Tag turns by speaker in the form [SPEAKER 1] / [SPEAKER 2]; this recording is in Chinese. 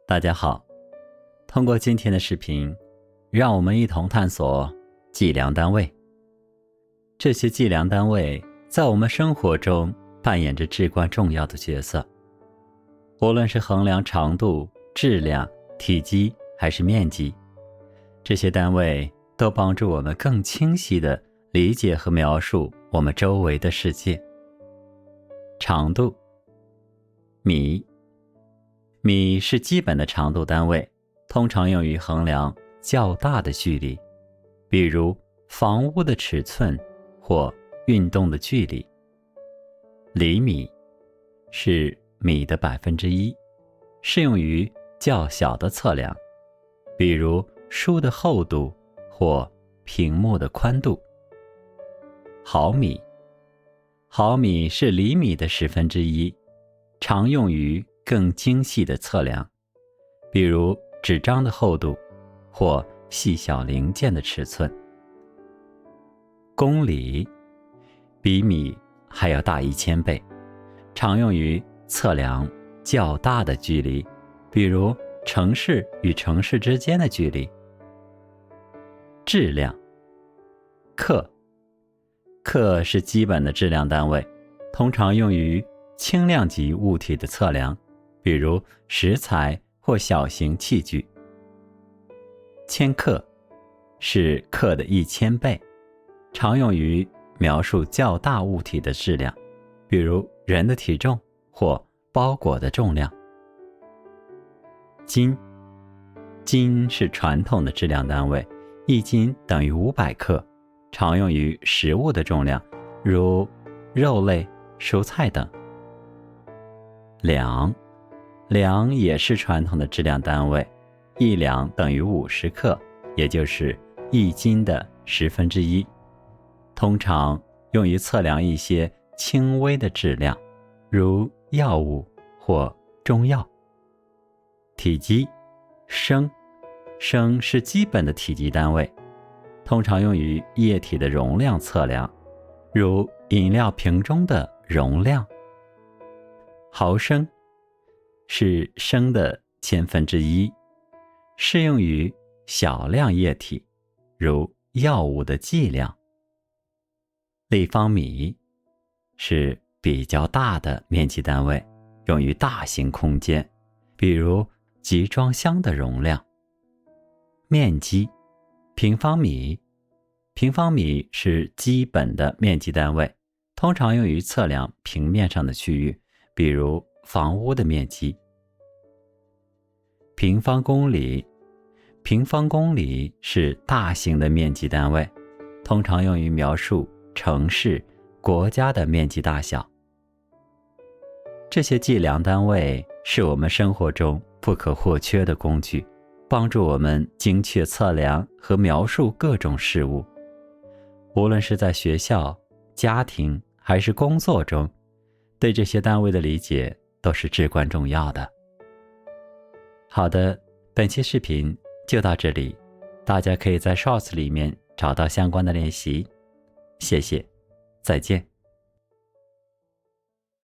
[SPEAKER 1] 大家好，通过今天的视频，让我们一同探索计量单位。这些计量单位在我们生活中扮演着至关重要的角色。无论是衡量长度、质量、体积还是面积，这些单位都帮助我们更清晰地理解和描述我们周围的世界。长度，米是基本的长度单位，通常用于衡量较大的距离，比如房屋的尺寸或运动的距离。厘米是米的1%，适用于较小的测量，比如书的厚度或屏幕的宽度。毫米是厘米的1/10，常用于更精细的测量，比如纸张的厚度或细小零件的尺寸。公里比米还要大1000倍，常用于测量较大的距离，比如城市与城市之间的距离。质量，克是基本的质量单位，通常用于轻量级物体的测量，比如食材或小型器具。千克是克的1000倍，常用于描述较大物体的质量，比如人的体重或包裹的重量。斤是传统的质量单位，1斤等于500克，常用于食物的重量，如肉类、蔬菜等。两也是传统的质量单位，1两等于50克，也就是1斤的1/10，通常用于测量一些轻微的质量，如药物或中药。体积，升是基本的体积单位，通常用于液体的容量测量，如饮料瓶中的容量。毫升是升的1/1000，适用于小量液体，如药物的剂量。立方米是比较大的面积单位，用于大型空间，比如集装箱的容量。面积，平方米是基本的面积单位，通常用于测量平面上的区域，比如房屋的面积。平方公里是大型的面积单位，通常用于描述城市、国家的面积大小。这些计量单位是我们生活中不可或缺的工具，帮助我们精确测量和描述各种事物。无论是在学校、家庭还是工作中，对这些单位的理解都是至关重要的。好的，本期视频就到这里，大家可以在 Shorts 里面找到相关的练习。谢谢，再见。